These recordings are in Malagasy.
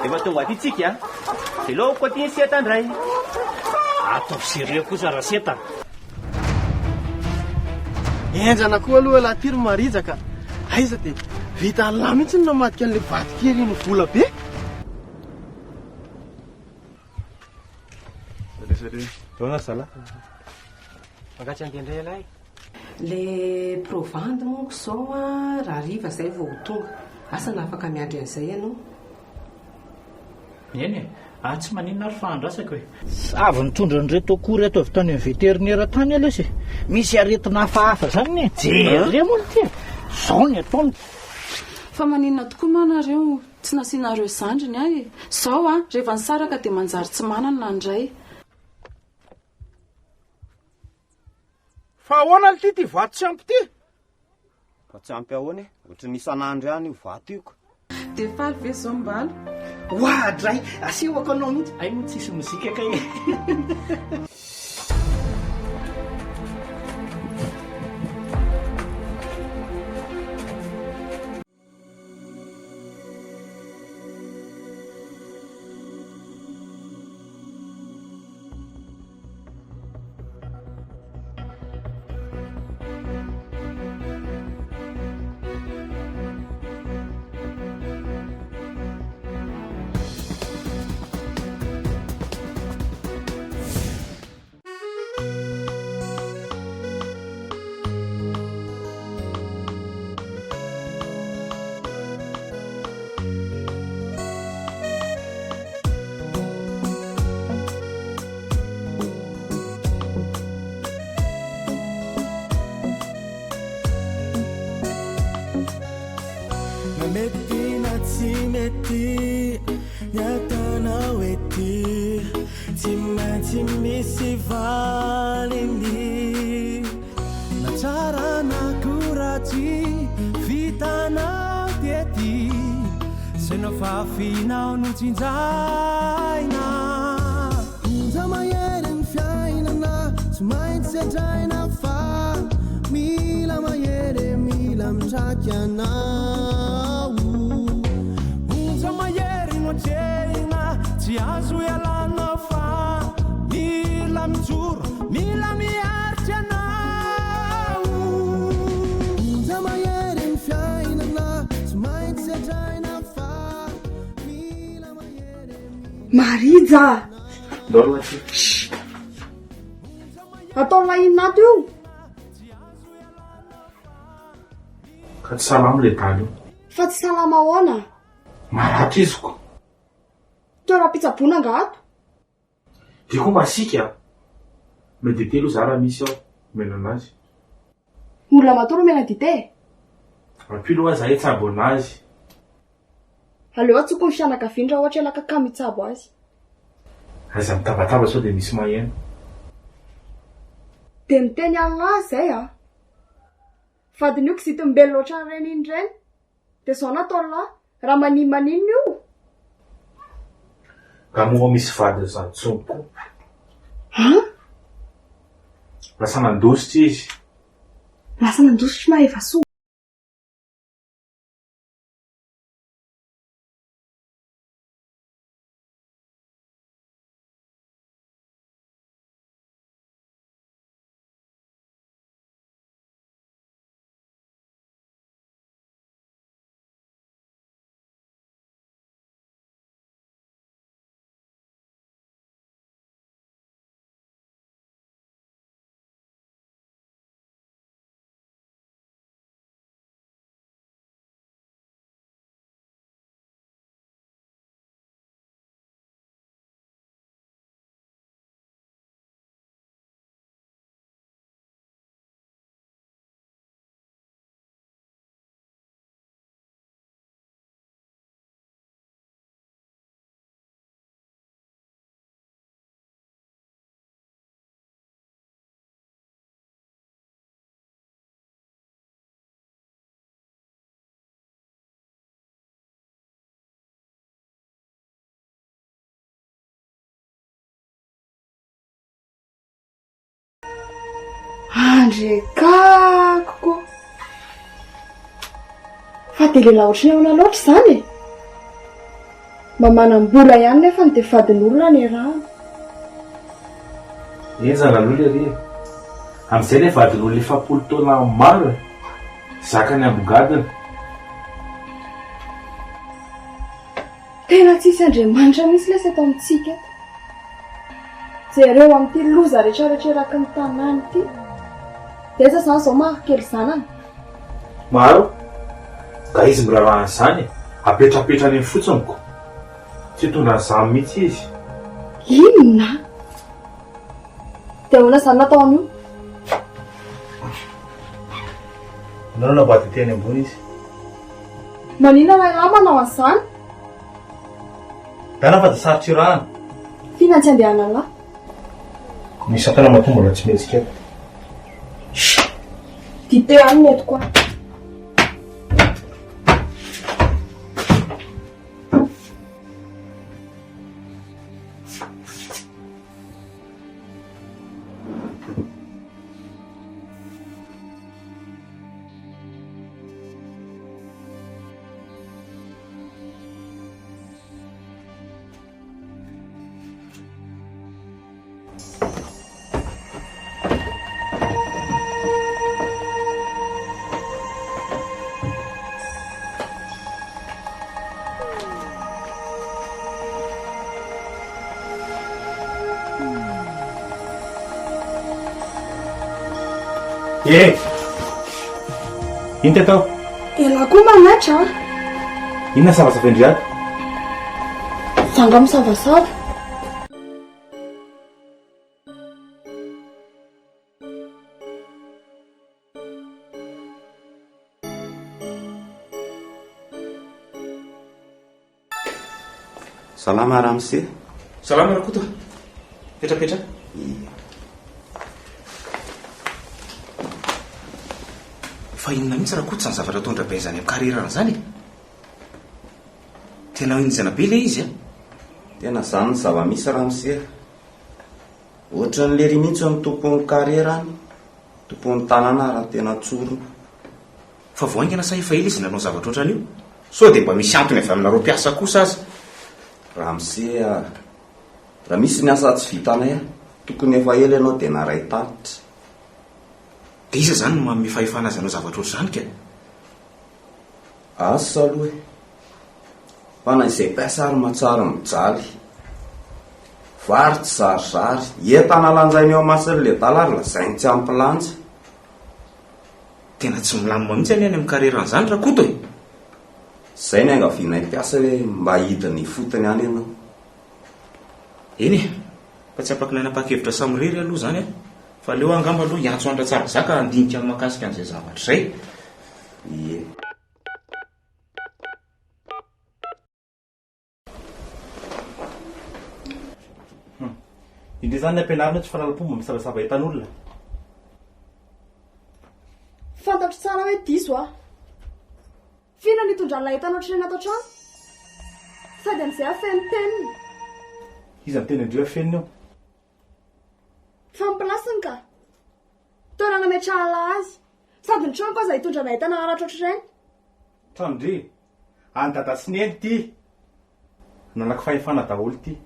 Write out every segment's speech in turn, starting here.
efa tonga aty tsika de loko aty seta ndray atao sireo kosa raha seta enjana koa aloha laha tiry marijaka aiza de vita lahy mihitsy ny namadika an'le vatikely ny vola be magatsy andendray alay le provande monko zao a raha riva zay vao ho tonga asana afaka miandry an'izay ianao eny tsy maninona ary fahandrasako hoe avy nitondra nyreto akory ato avy tany amin'ny veterinera tany alesy misy aretina hafahafa zany ny jery moa ny ty zao ny ataony fa maninona tokoa manareo tsy nasianareo zandriny ahy zao a rehefa nisaraka dia manjary tsy manana ndray fa ahoana ny ty vato tsy ampy ty fa tsy ampy ahoana ohatry nisan'andro ihany io vato io ka dia faly ve zao mbala oadray asehoko anao mihitsy ay moa tsisy mozika kay mety na tsy mety niatanao ety tsy maintsy misy valiny na tsara na koratsy vitanao tiety se no fafinao no tsinjaina onja mahery ny fiainana tsy maintsy adraina fa mila mahery mila mitraky anao onja mahery no atrehina tsy azo ialana fa mila mijoro mila miaritsy anao onja mahery ny fiainana tsy maintsy adraina fa mila mahery marija atao lahinnato io ka tsy salama le daly fa tsy salama ahoana maratra iziko toera-pitsaboana ngato de koa masika mety dite aloha za raha misy ao mena anazy olona matoro mena dite apilo oa za itsabo anazy aleo atsoko ny fianakavindra ohatra elakaka mitsabo azy aza mitabataba sao de misy maheno de miteny alinazy zay a fadiny io kizity mbelo loatra ny reny iny reny de zao natao lahy raha maninina io ka moa misy vady zantsonko lasa nandositra izy lasa nandositry maheva soa andrekako fa de lehilahy ohatrany ahona loatra zany mamanam-bola ihany nefa ny dia vadin'olona ny raha. Zanal'olona ry amin'izay le vadin'olona 7 taona maro zaka ny ambogadina. Tena tsisy Andriamanitra misy lesy eto amintsika eto. Jereo amin'ity loza rehetrarehetra eraky ny tanàna ity. Dia iza izany izao mahakely zanany. Maro ka izy mirarahana izany apetrapetrany ny fotsiny tsy tondra nyzany mihitsy izy. Inona? Dia ahoana izany natao an'io? Nanao nabady teny ambony izy. Maninona raha manao an'izany? Dana fa da sarotra irahana. Fiana tsy andehana lahy. Ny sakana matomba raha tsy metsika eto. Dite any ny eto koa. Inona atao? Ela koa manatra. Inona savasava indriato? Zanga misavasava. Salama Ramse. Salama Rakoto. Petrapetra. Fa inona mihitsy Rakoto izany zavatra tondra be izany amin'ny karirana izany? Tena injana be le izy a? Tena izany ny zava-misy Ramse. Ohatra ny lery mihitsy ny tompon'ny karirany, tompon'ny tanàna raha tena tsoro. Fa voaingana sa efa ela izy nanao zavatra ohatran'io? So dia mba misy antony avy aminareo mpiasa kosa aza. Ramse, raha misy ny asa tsy vitanay tokony efa ela ianao dia naray taritra. Dia iza izany no manome fahefana azy anao zavatra ohatr'izany ka? Asa aloha e. Fa na izay mpiasa ary mahatsara mijaly. Vary tsy zarizary. Entana lanjainy eo amasin'ilay dalary lazainy tsy ampilanja. Tena tsy milamina mihitsy any amin'ny karirana izany Rakoto e. Izay ny angavianay mpiasa hoe mba hidiny fotony any ianao. Eny e, fa tsy apaky nanapa-kevitra samirery aloha izany a. Fa leo angamba aloha hiantso andra tsara zaka handinika ny makasika an'izay zavatra izay. Ie. Indray izany ny ampianarina tsy fanala-pomba misavasava entan'olona. Fantatro tsara hoe diso ah. Fiana nitondran'ilay entanao trena ato an-trano? Sady amin'izay afeno teniny. Iza ny tena indreo afeniny eo? Fampilasiny ka. Toerana metrahala azy. Sady ny trano koa izay hitondrana entana haratra ohatr'ireny. Trandre, andada sy neny ty. Nanaky fahefana daholo ty.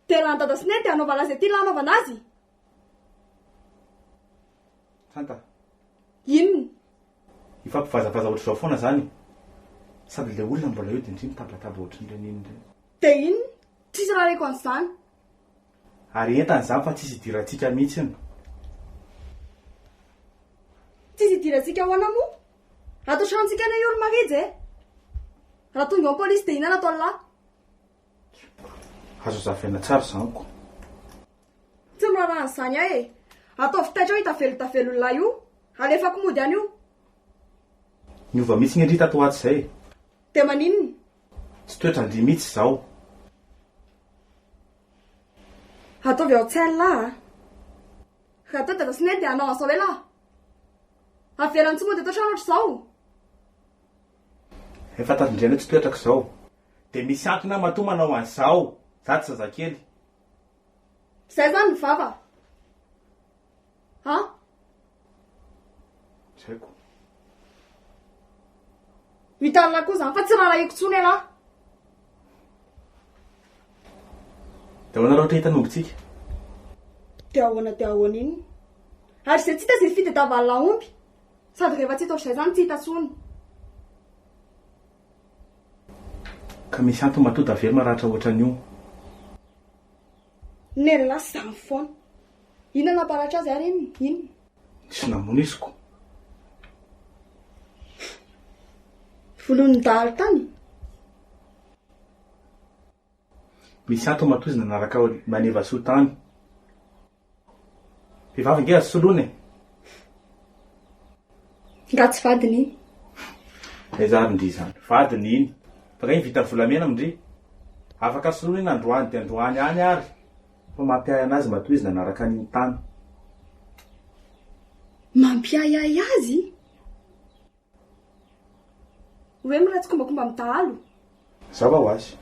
Tena andada sy neny dia hanaovana azy ity lanaovana azy. Santa, Inona? ifampivazavaza ohatr'izao foana zany. Sady ilay olona mbola eo dia indry mitabataba ohatr'ireny inona ireny. Dia inona? Tsisy raha reko an'izany. Ary entana izany fa tsisy idirantsika mihitsy iny. Tsisy idirantsika ahoana moa? Ato tranontsika ny olo-maridy e. Raha tonga ao polisy dia inona natao lahy? Azo zavaina tsara izaniko. Tsy miraharaha an'izany ahy e. Atao fitaitra hoe tavelo olona io. Alefako mody any io. Niova mihitsy ny endrita ato ato izay. Dia maninona? Tsy toetra ndry mihitsy izao. Ataovy ao tsely lahy. Raha tao sy neny dia hanao an'izao hoe lahy. Avelany tsy mody atao trano ohatr'izao. Efa tatindrena tsy toetraka izao. Dia misy antony matoa manao an'izao. Za tsy zazakely. Izay zany ny vava. Ha? Tsy haiko. Vitanina koa izany fa tsy raha rahiko tsony lahy. dia ahoana raha ohatra hitanombotsika? dia ahoana iny ary izay tsy hita izay fitadiavana omby sady rehefa tsy hita ohatr'izay zany tsy hita tsony. Ka misy antony mahatonga very maratra ohatran'io. Neny lasy zany foana. Inona namparatra azy ary iny? Tsy namonisiko. Volon'ny dahalo tany. Misy antony mahatonga nanaraka maneva soa tany. Vehivavy nge azo soloina. Nga tsy vadiny iny. Ezarindry zany. Vadiny iny. Fa iny vita volamena amindry. Afaka soloina iny androany dia androany any ary. Fa mampiay anazy matoa izy nanaraka an'iny tany. Mampiay azy? Hoe miratsy kombakomba amin'ny dahalo? Zava ho azy.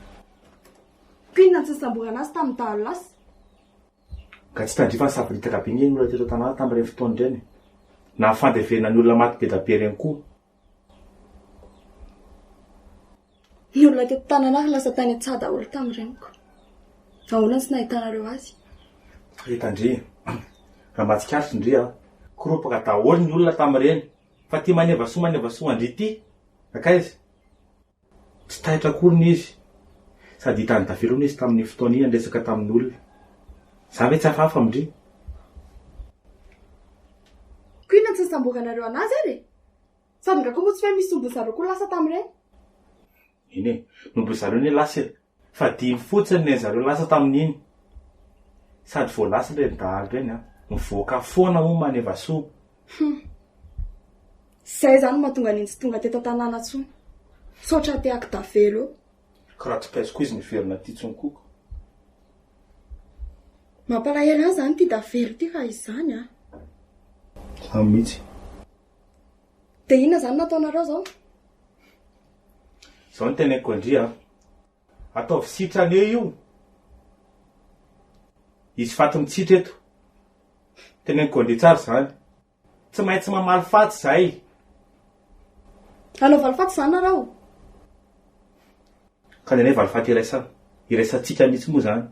Inona tsy nisamborana azy tamin'ny dahalo lasy? Ka tsy tandrifa ny savoritaka be ny olona teto tanàna tamin'ireny fotoana ireny. Na fandeverina ny olona maty be da be ireny koa. Ny olona teto tanàna ary lasa tany an-tsaha daholo tamin'ireniko. Ahoana tsy nahitanareo azy? Hitandry. Raha mahatsikaritra indry koropaka daholo ny olona tamin'ireny. Fa ty maneva soa andry ity. Akaiza? Tsy tahitra akory izy. Sady hitany davelona izy tamin'ny fotoana iny andresaka tamin'ny olona. Za ve tsy hafahafa amindry? Ko inona tsy nisamboranareo anazy ary? Sady nga koa moa tsy hoe misy omby zareo koa lasa tamin'ireny? Ine, nombo zareo ny lasa fa dimy fotsiny ny zareo lasa tamin'iny. Sady vao lasa ireny dahalo ireny mivoaka foana moa maneva soa. Zay zany mahatonga n'iny tsy tonga teto tanàna tsony. Saotra te-ako davelo. Karaha tsy paiziko izy niverina ty tsony koa. Mampalahelo ahy zany ty davelo ty fa izany Samy mihitsy. Dia inona zany nataonareo zao? Zao ny teneniko andry ataovy sitrany io. Izy faty mitsitra eto. Teneniko andry tsara zany. Tsy maintsy mamaly faty zay. Anao valifaty zany nareo? Ka nenay valifaty iraisantsika mihitsy moa zany.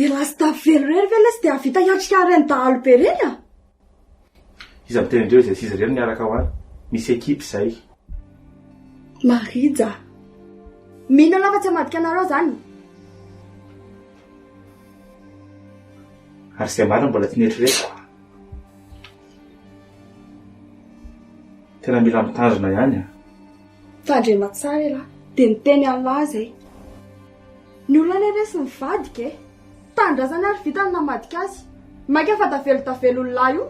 Lasy davelo rery ve lesy dia avita hiatrika reny dahalo be reny Izy amitenendreo izay sizy reny miaraka ho any. Misy ekipy zay. Marija. Mino lafa tsy hamadika anareo zany. Ary izay marina mbola tsy neritrereto. Tena mila mitandrina ihany Tandrema tsara ela. Dia niteny Allah zay. Ny olona neresy mivadika tandrazany ary vita ny namadika azy. Maika fa davelo olona io.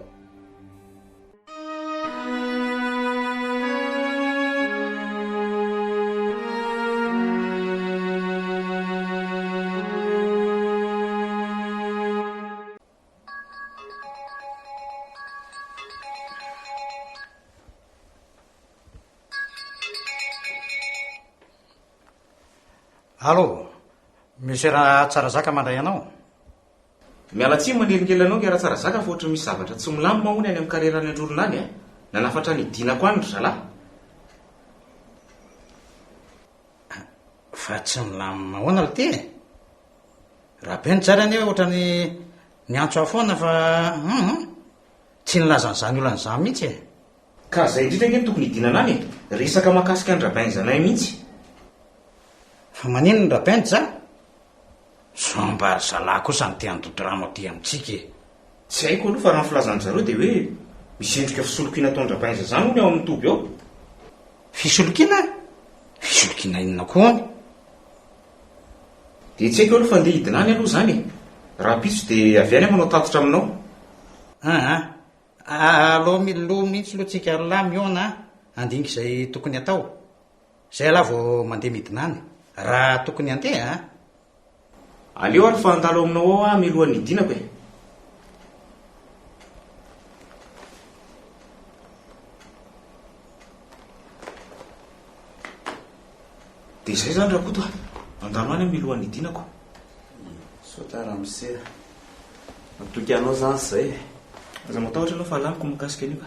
Allô, misy raha tsara zaka mandray anao? Miala tsiny manelinkelina anao raha tsara zaka fa ohatra misy zavatra tsy milamy mahony any amin'ny karerany androlona any nanafatra ny dinako any ry zalahy. Fa tsy milamy mahoana ry ty raha be ny tsara ny ohatra ny antso afoana fa tsy nilazan'izany olan'izany mihitsy Ka zay indrindra nge tokony hidinana any resaka mahakasika ny rabainy zanay mihitsy. Fa manino ny rabainy za? Sombary zalahy kosa ny teandodrama ty amintsika Tsy haiko aloha fa raha ny filazan'ny zareo dia hoe misy endrika fisolokiana ataon'ny rabainy zany hono ao amin'ny toby ao. Fisolokiana? Fisolokiana inona koa any? Dia tsy haiko aloha fa andeha hidina any aloha zany raha pitso dia avy any aho manao tatotra aminao. Aloha miloha mihitsy loha tsika lahy miona andinga izay tokony atao. Zay lahy vao mandeha midina any. Raha tokony andeha aleo ary fa andalo aminao ao milohan'ny hidinako Dia izay zany raha koto andalo any milohan'ny hidinako. Sotara misea. Matoky anao zany zay. Aza matahotra aloha fa alamiko makasika an'io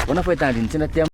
Bona fahitandriny tsy naty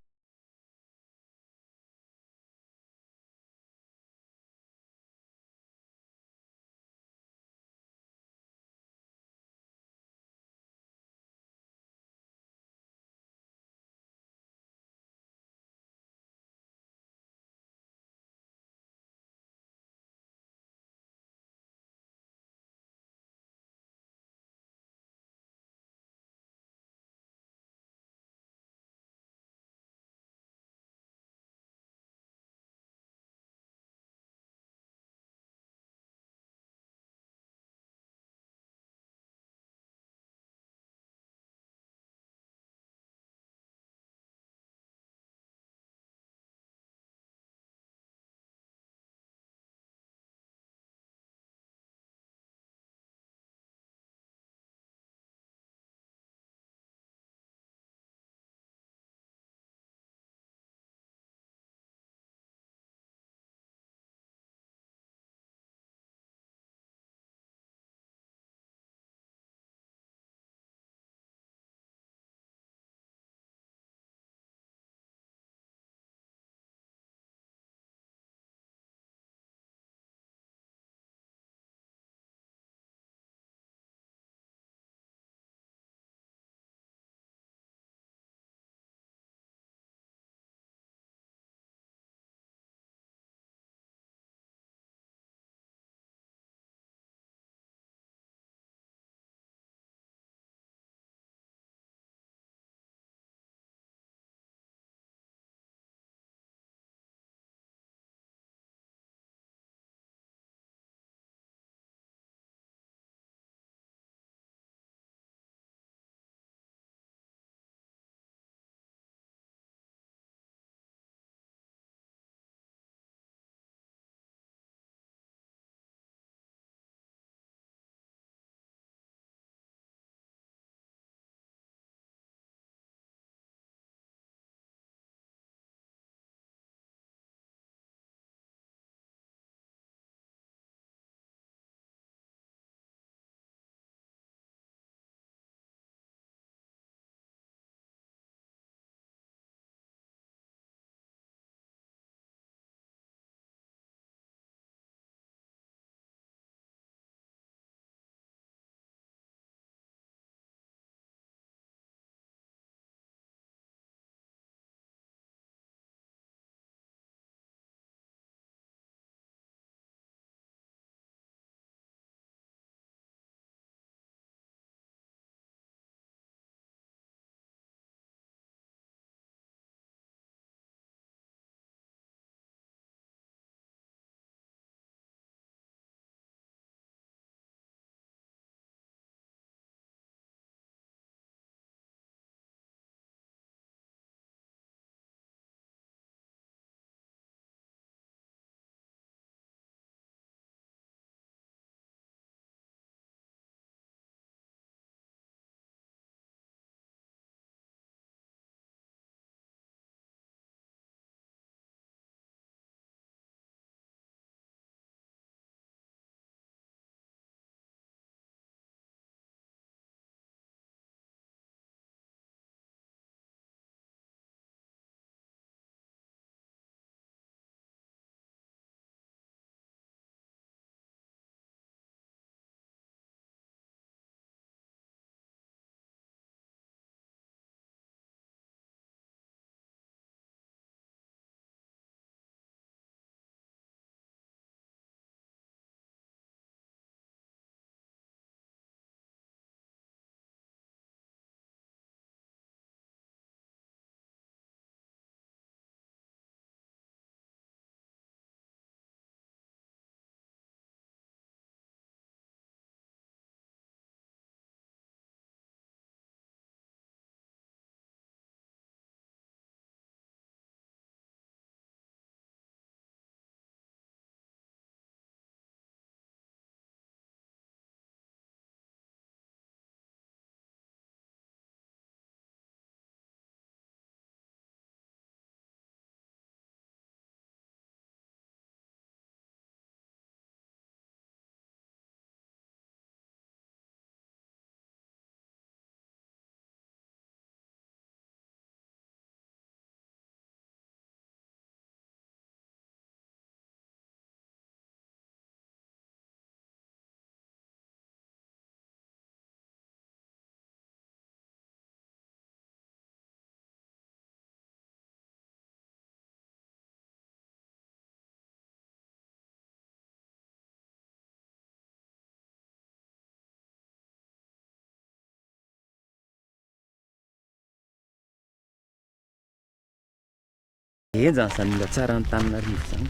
enjany zany mila tsara ny Tananarivo zany.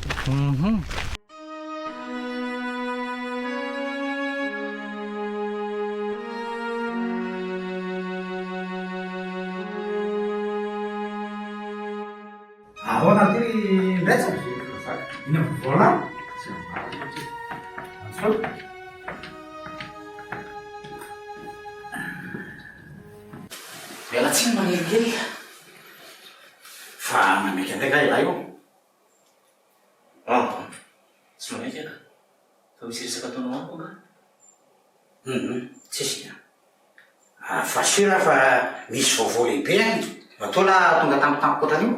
Ahoana ty ndretsa iny amin'ny vola mialatsiny manelikely fa mameka ndraika ilahy io. Tsy mameka ka fa misy resaka ataonao amiko nga. Tsisy fa sira fa misy vaovao lehibe any matola tonga tampotampo koatran'io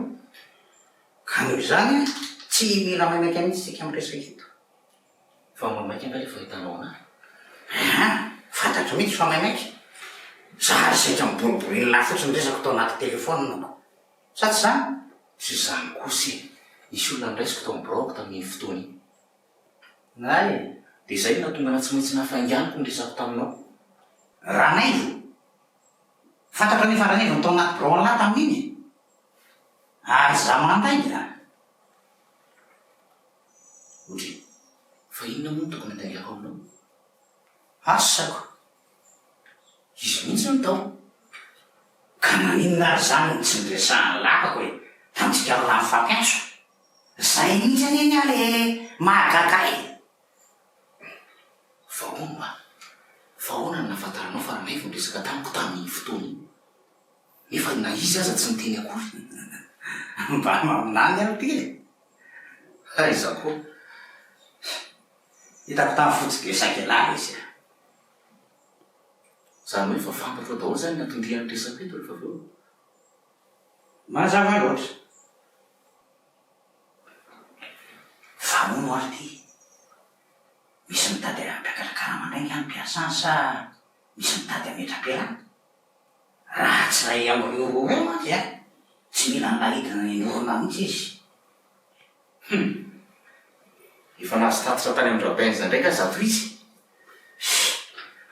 ka noho izany tsy mila mameka mihitsy tsika amin'ny resaka eto. Fa mamaiky nga le fa hitanao ana. Fantatro mihitsy fa mamaiky zary saika miboriboriny lahy fotsiny resako tao anaty telefonina sa tsy zany? Tsy zany kosy nisy olona ndraisiko tao mibroko tamin'ny fotoany iny. Ay, de zay natonga na tsy maintsy nafainganiko ny resako taminao. Ranaivo fantatra nefa ranaivo tao anaty bro lahy tamin'iny ary za mandainga Ondry, fa inona moa tokony andaingako aminao? Asako izy mihitsy ny tao ka naninona ary zany tsy niresahany lakako hoe tamitsika roa amin'ny fampiaso zay mihitsy any eny ale mahagakay. Fa ahoana ny nafantaranao fa ranaivo ny resaka tamiko tamin'ny fotoany iny nefa na izy aza tsy niteny akory. Mba maminany ary ty Aiza koa hitako tamin'ny fotsy gesaka elahy izy zany hoe fa fantatro daholo zany natondrihan'ny resaka eto rehefa aveo. mazava loatra fa mono ary ty misy mitady ampiakarakara mandraingy any mpiasany sa misy mitady ametra-piarana raha tsy ray amin'ireo roa eo azy tsy mila nalidina ny norona mihitsy izy. Efa nahazo tatitra tany amin'ny rabainza ndraika zato izy.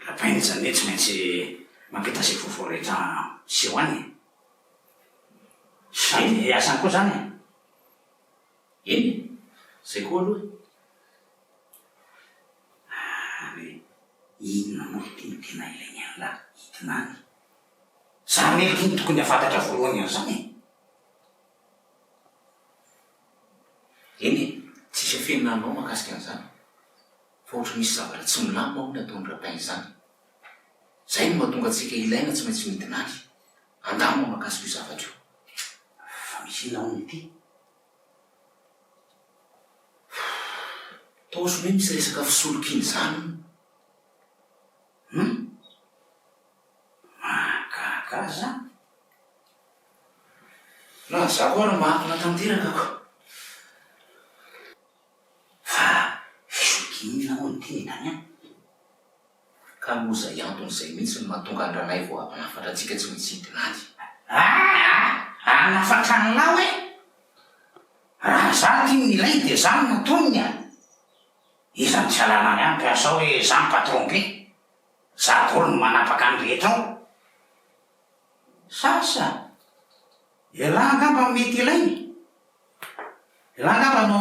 Rabainza ne tsy maintsy mampita se vaovao rehetra seho any sady asany koa zany eny zay koa aloha inona moa tiny tena ilainy any lahy hitina any za meliky iny tokony afantatra voalohany an'izany eny tsisy afenina anao mahakasika an'izany fa ohatra misy zavatra tsy milama ao ny ataon'ny rabainza zany zay no mahatonga antsika ilaina tsy maintsy midina any andamo mahakasika io zavatra io. Fa misy inona hony ity taoso hoe misy resaka fisolokiny zany mahakakaza na za koa raha mahakina tanterakako fa fisolokiny hony ity nitany any ka moza ianton'izay mihitsy no mahatonga andranay vo anafatra antsika tsy maintsy hidina any. Anafatra an'lahy hoe raha za ty milay de za no natonony a izany tsy alanany any mpiasa hoe za ny patron be za daholo no manapaka any rehetra ao sasa elahy angamba mety ilainy elahy angamba no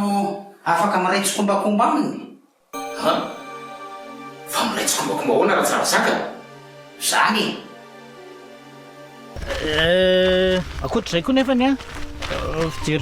afaka miraitsy kombakomba aminy. Fa miraitsy kombakomba ahoana raha tsara zaka zany akoatr'izay koa nefany fijery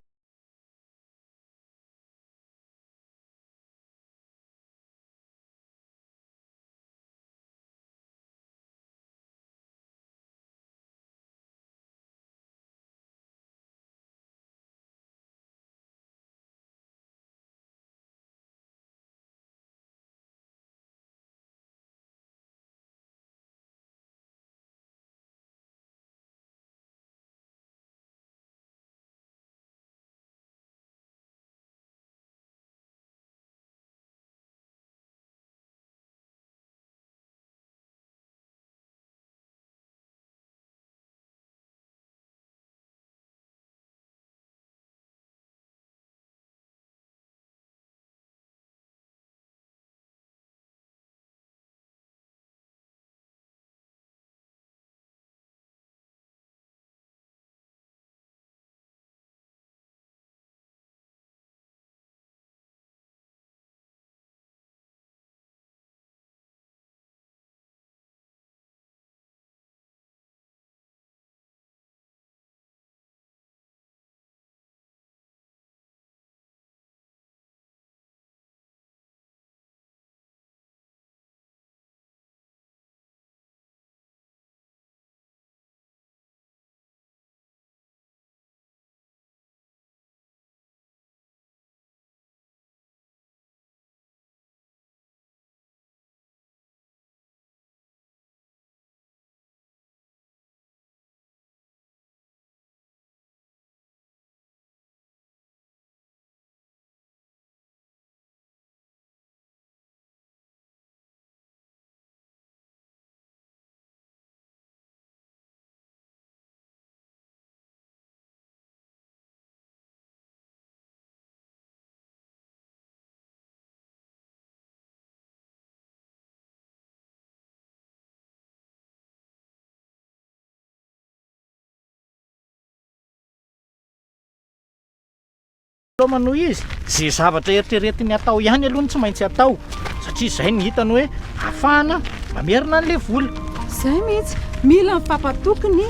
manoho izy zay zavatra eritreretiny atao ihany aloha ny tsy maintsy atao satria izay ny hitany hoe ahafahana mamerina n'la vola. Izay mihitsy mila mifampatoky ny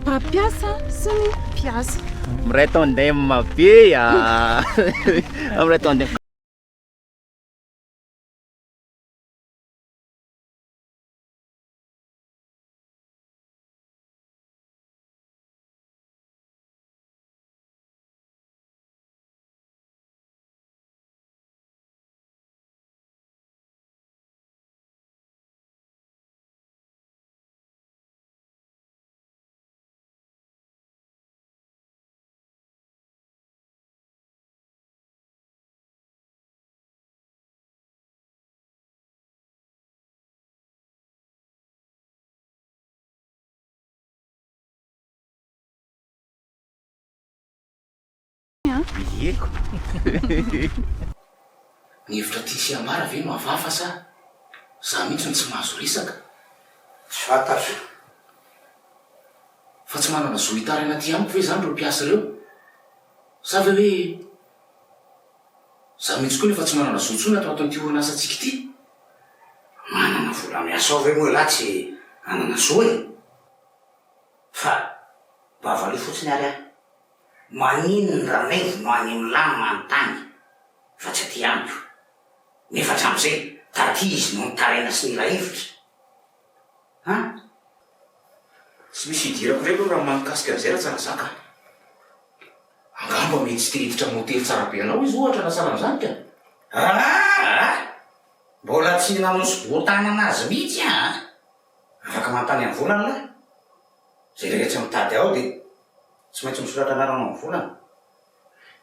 mpampiasa sy ny mpiasa. Miray tandem be miray tandem. Eko ny hevitra ty sy amara ve no avafa sa za mihitsy no tsy mahazo risaka? Tsy fantatro. Fa tsy manana zoitary anaty amiko ve zany reo mpiasa reo? Sa ve hoe za mihitsy koa nefa tsy manana zotsony atao ato ty orinasa atsika ty? Manana vola miasa ao ve moa lahy tsy anana zo e? Fa bavalo fotsiny ary ahy. Maninona ramevo no any milamy manontany fa tsy aty amiko. Nefa hatram'izay taty izy no nitarena sy nila hevitra. Tsy misy idirako reko raha manikasika an'izay raha tsara zaka. Angamba mety tsy te-hiditra motely tsara be anao izy ohatra nasara an'izany ka. Mbola tsy nanosibotana anazy mihitsy afaka mantany amin'ny volana lahy. Zay rehetra mitady ao dia tsy maintsy misoratra anarana amin'ny volana.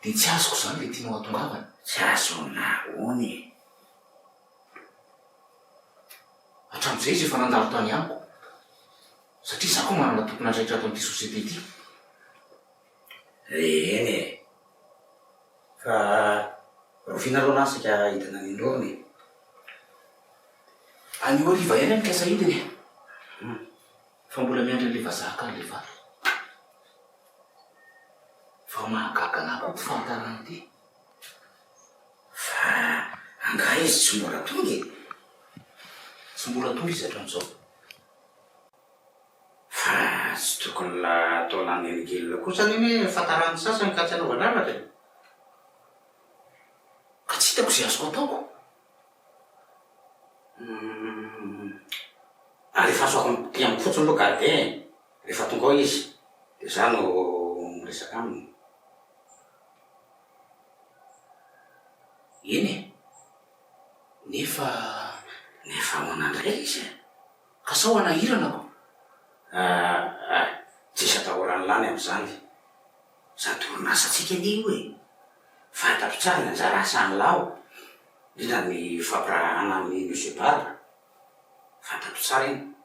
Dia tsy azoko zany le tianao atongavana. Tsy azo naony. Hatram'izay izy efa nandalo tany amiko. Satria za koa manana tokona andraitra ato amin'ity sosiete ity. Eny e. Fa roviana aloha nasika hidina ny indrony. Anio ariva ihany any kasa hidiny. Fa mbola miandry an'le vazahaka any le vato. Fa mahagaga anako ty fahatarana ty. Fa anga izy tsy mbola tonga. Tsy mbola tonga izy hatram'izao. Fa tsy tokony la atao nanenigilina kosa ny fahatarany sasany ka tsy anaovanavatra. Ka tsy hitako izay azoko ataoko. Rehefa azo ako ty amiko fotsiny aloha ka dia rehefa tonga ao izy dia za no miresaka aminy. Eny e. Nefa manandray izy. Ka sao anahirana ko? Tsisy atahorany lany amin'izany. Zato orinasa atsika ny io e. Fantapy tsara ny anjara asany lao. Indrindra ny fampirahana amin'ny Monsieur Barra. Fantapy tsara iny.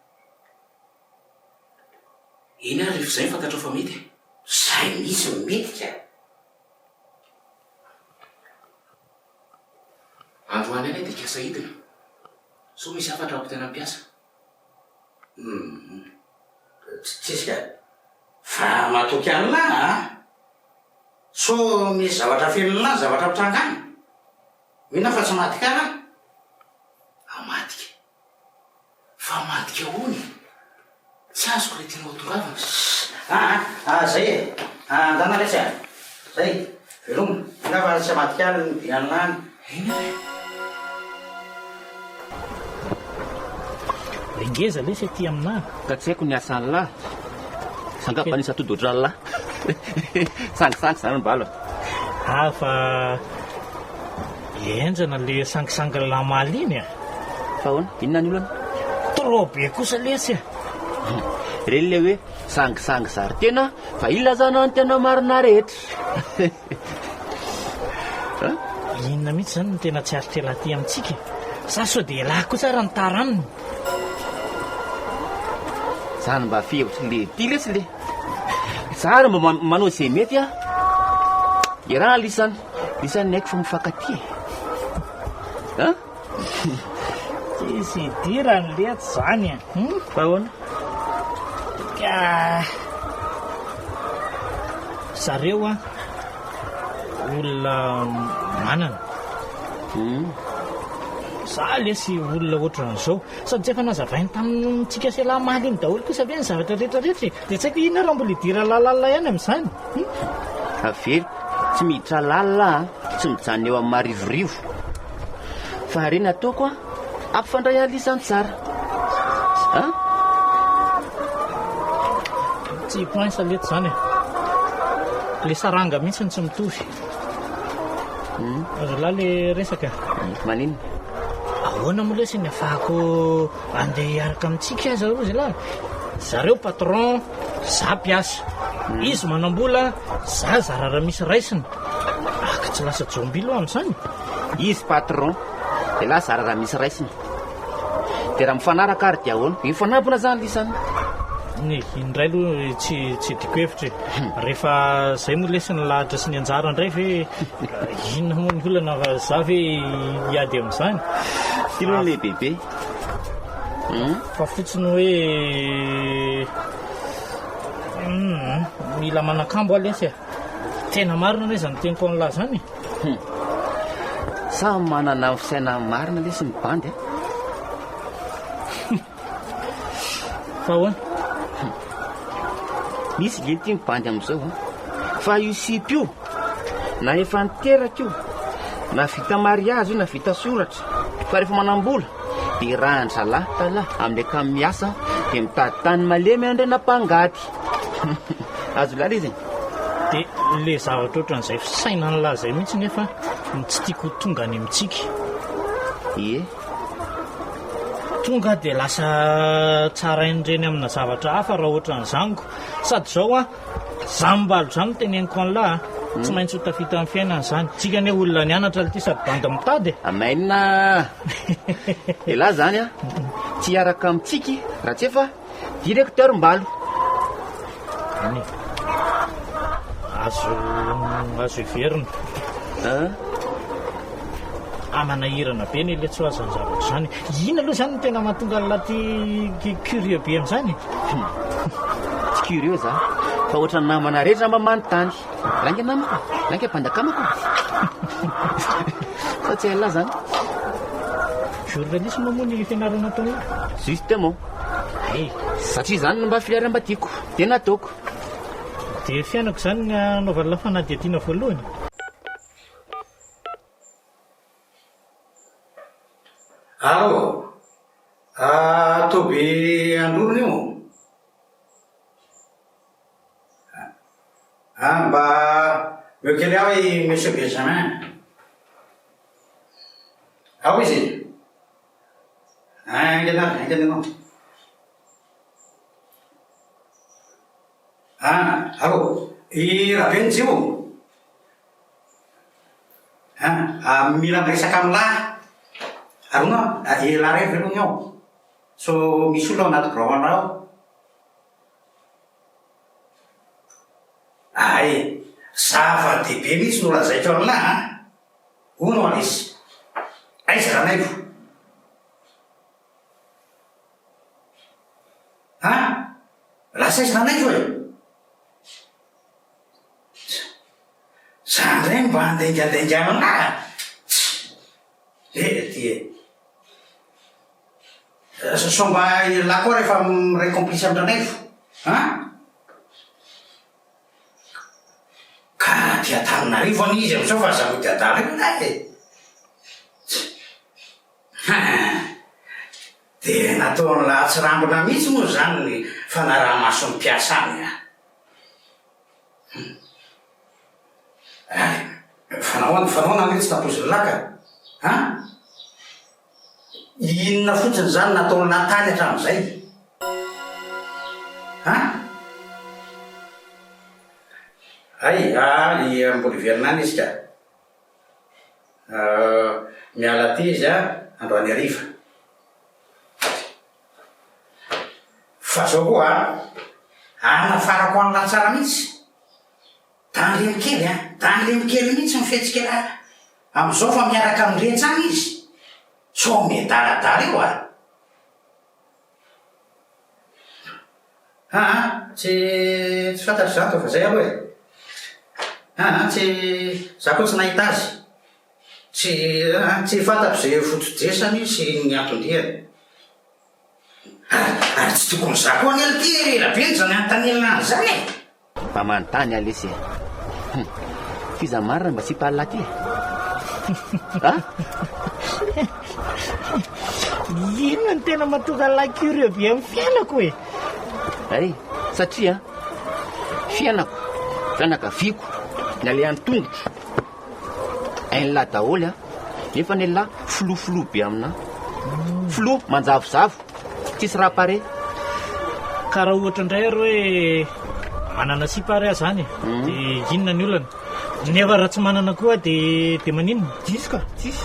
Eny ary rehefa izay fantatrao fa mety. Zay mihitsy no mety ka. Androany any dia kiasa hidina. So misy afatra ako tena mpiasa. Tsisy ka. Fa matoky any lahy so misy zavatra feno lahy, zavatra mitrangany. Mihina fa tsy maty ka lahy. Amatika. Fa matika hono. Tsy azoko le tianao tongavana. Zay e. Andana resy a. Zay. Veloma. Mihina fa tsy maty ka ny biany lany. Eny e. Lengeza le sy aty aminahy. Ka tsy haiko ny asan'ny lahy. Sangapa nisy atody ohatrany lahy. Sangisangy zany mbalo. Fa enjana le sangisanga lamaly iny fa hoana inona ny olona trop be kosa lesy reny le hoe sangisangy zary tena fa ilazana ny tena marina rehetra. inona mihitsy zany no tena tsy aritrela aty amintsika sa so dia lahy kosa raha ny taraniny. Zany mba fihevitra le ty lesy le tsara mba manao izay mety raha lisan'ny haiko fa mifankaty tsisy idirany lety zany fa ahoana ka zareo olona manana za lesy olona ohatran'izao sady tsy efa nazavainy tamintsika sy lamaly iny daholo kosa ve ny zavatra rehetrarehetra dia tsy haiko ina raha mbola idira lalala ihany amin'izany avely tsy miditra lalina tsy mijanona eo amin'ny marivorivo fa ary nataoko ampifandray alisany tsara tsy poinsa lety zany le saranga mihitsy ny tsy mitovy azolahy le resaka manino ahoana moa lesy ny afahako andeha hiaraka amintsika aza roa zalahy zareo patron za mpiasa izy manam-bola za zarara misy raisiny aka tsy lasa jombilo amin'izany izy patron de lahy zarara misy raisiny de raha mifanaraka ary dia ahoana mifanabona zany lisany indray aloha tsy diko hevitra rehefa zay moa lesy ny lahatra sy ny anjara indray ve inona moa ny olana za ve hiady amin'izany tilo le bebe fa fotsiny hoe mila manakambo alesy tena marina le zany teniko an'lahy zany sa manana fisaina marina lesy ny bandy fa ahoana misy le ty mibandy amin'izao fa io sipy io na efa niteraka io na vita mariazy io na vita soratra fa rehefa manam-bola de raha andralahy talahy amin'le kamiasa de mitady tany malemy andre nampangady azo lahy le zay de le zavatra ohatran'izay fisaina nylahy zay mihitsy nefa tsy tiako tonga any amintsika tonga de lasa tsara indreny amina zavatra hafa raha ohatran'izango sady zao zambalo zany teneniko an'lahy tsy maintsy ho tafita amin'ny fiainana zany tsika ne olona nianatra le ty sady banda mitady amainina de lahy zany tsy hiaraka amintsika raha tsy efa directeur mbalo azo iverina amanahirana be ny le tsy ho azany zavatra zany ina aloha zany tena mahatonga nylaty curieux be amin'izany tsy curieux za fa ohatra ny namana rehetra mba manontany lange namako lange mpandakamako fa tsy haila zany journalisme moa ny fianarana ataona justement satria zany mba filiara mba tiako de nataoko de fiainako zany ny anaovana lafanadiadiana voalohany allo toby andorona io mba mekely aho monsieur Benjamin ao izy inganao allo i rabenjy io mila miresaka am'lahy arona ela rehefa aloha ao so misy olo ao anaty braona ao ay zava-dehibe mihitsy no lazaiko aminahy ono alisy aiza ranaivo lasa aiza ranaivo e zany reny mba andengadenga aminahy so mba la koa rehefa ray complice amindranaivo ka diataminarivo anizy amizao fa zao diatara io nay de nataony lahatsy rambona mihitsy moa zany ny fanaraha-maso ny mpiasa any fanahoana mihitsy tapozy laka inona fotsiny zany nataony natany hatramin'izay mbola iverinany izy ka miala ty izy androany ariva fa zao koa anafarako an'la tsara mihitsy tanlemikely mihitsy mifetsikela am'izao fa miaraka amindretsany izy so medaladala io tsy fantatry zato fa zay aloha Tsy za koa tsy nahita azy. Tsy fantatro zay fotojesany sy ny antondriany. Ary tsy tokony za koa ny ality rabeny zany antanelina an'izany e. Mba manontany alesy fiza marina mba tsy mpalina ty Inona ny tena mahatonga lahy curieux be amin'ny fiainako e? Ay, satria fianakaviako ny alehan'ny tongotro hainy lahy daholy nefa ny lahy filofilo be amina filo manjavozavo tsisy raha pare. Karaha ohatra indray ary hoe manana si pare zany dia inona ny olana nefa raha tsy manana koa dia maninona tsisy ka tsisy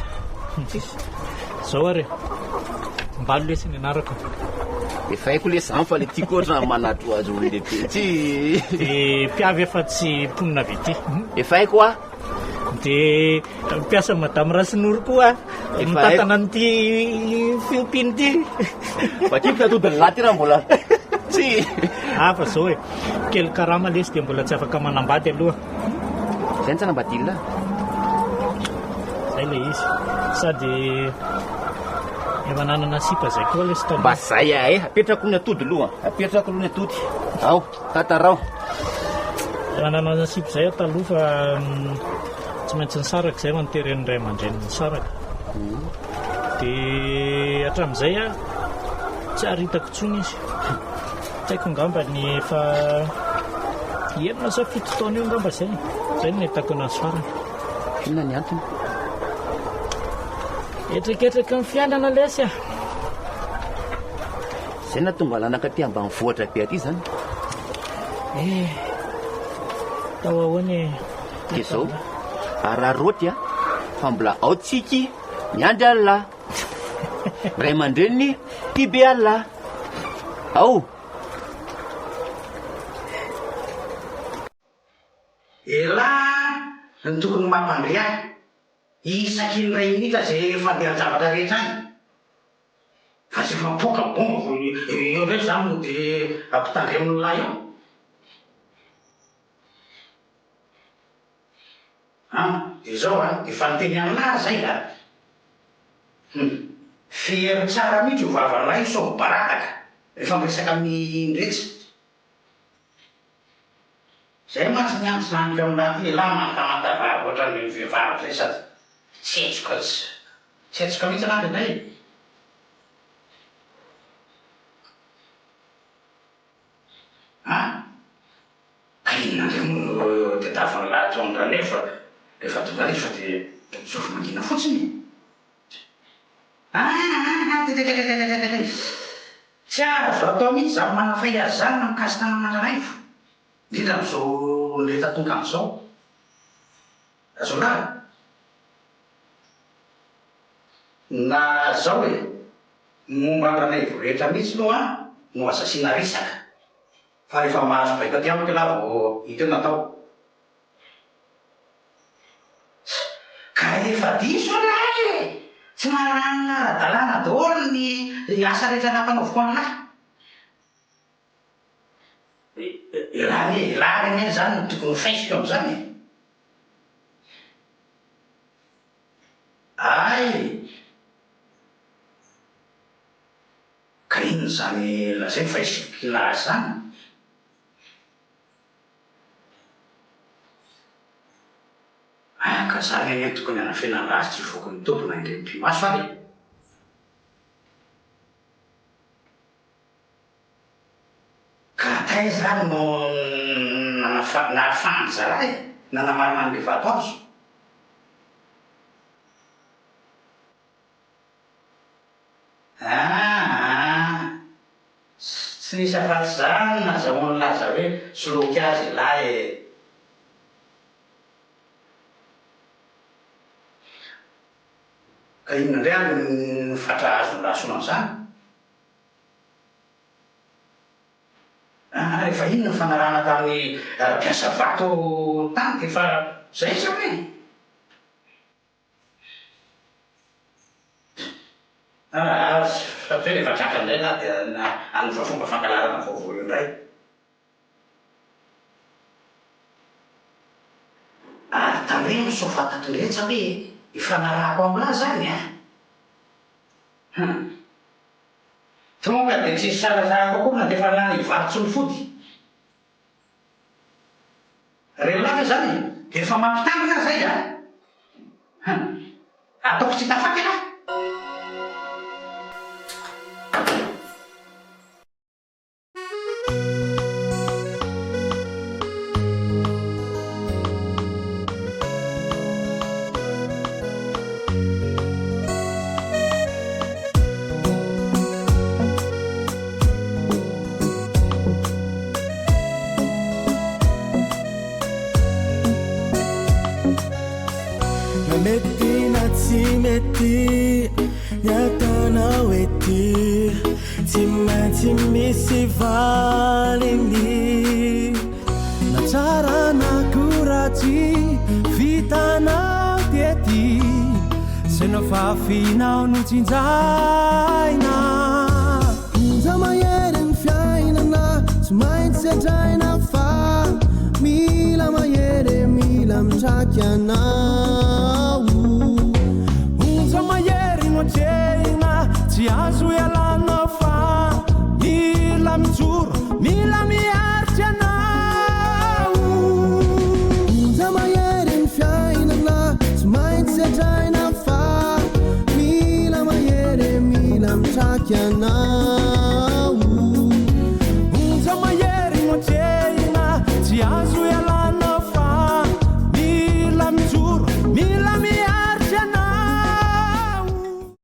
zao ary mbalo lesiny anarako efa haiko le zany fa le tiako ohatrany manatro azy olon-dehibe tsy dia mpiavy efa tsy mponina avy ity efa haiko dia mpiasa madame Rasinoro koa mitatana an'ity fiompiany ity fa ty mpitatodiny lahy ty raha mbola tsy fa zao e kely karama lesy dia mbola tsy afaka manambady aloha zay ny tsy anambadilina zay le izy sady efa nanana sipa zay koa lesy tao mba zay apetrako ny atody aloha apetrako aloha ny atody ao tatarao efa nanana sipa zay taloha fa tsy maintsy ny saraka zay manteren'ny ray aman-dreny ny saraka dia hatramin'izay tsy haritako tsony izy tsy haiko ngamba ny efa enina sa 7 taona eo ngamba zay no hitako nazy farany. Inona ny antony? Etreketreka ny fiainana lesy zay na tonga lanaka ty ambany vohatra be aty zany tao ahoany dia zao araroty fa mbola ao tsiky miandry alina ray aman-dreny tia be alina ao ela ny tokony mampandry ahy isaky ny ray minitra zay fandehan-javatra rehetra any fa tsy fampoka bomba eo ndray zany no dia ampitandry amin'ny lahy ao dia zao dia fa niteny aminahy zay fihery tsara mihitsy ho vavanay sao barataka rehefa miresaka amin'ny ndretsy zay matsy ny antso zaniko aminahy ty lahy mantamantavary ohatra ny vehivavy zay sady tsetsika mihitsy raha ndraindray ka inona ndray moa dia tavany lahatondra nefa rehefa tonga rehefa dia misofo mangina fotsiny tsy azo atao mihitsy za manafay azy zany na mikasika amanaraivo indrindra am'izao leta tonga am'izao azo lahy na zao hoe momba andranaivo rehetra mihitsy aloha no asasiana risaka fa rehefa mahazo baika ty amiko laha vao hita eo natao ka efa diso lahy tsy manana ara-dalàna daholo ny asa rehetra nampanaoviko aminahy lahy reny zany no tokony faisiko am'izany ay ka inona zany lazay faisiko lahy zany ka zany eny tokony anafenana azy tsy vokony tompona indreny mpimaso ary ka taiza zany no nahafahan'ny zarahy nanamarina an'le vato azo tsy nisy afatsy zany nazahoany laza hoe soloky azy lahy ka inona ndray any ny fatra azo lasona an'izany rehefa inona ny fanarana tamin'ny mpiasa vato tany dia efa zay sa hoe satria rehefa tratra indray na dia anofa fomba fankalarana vaovao indray so fantatro rehetra hoe ifanarahako amin'azy zany tonga dia tsisy sarazahako koa na dia efa lany hivarotsy ny fody. Relaka zany dia efa mampitangana zay ataoko tsy tafaky ianao. Mety na tsy mety nyatanao ety tsy maintsy misy valiny na tsara na koratsy vitanao tety se no fafinao no tsinjaina nja mahery ny fiainana tsy maintsy sedraina fa mila mahery mila mitraky anao unza mahery nojeina tsy azo ialana fa mila mijoro mila miaritsy anao unza mahery ny fiainana tsy maintsy sedraina fa mila mahery mila mitraky anao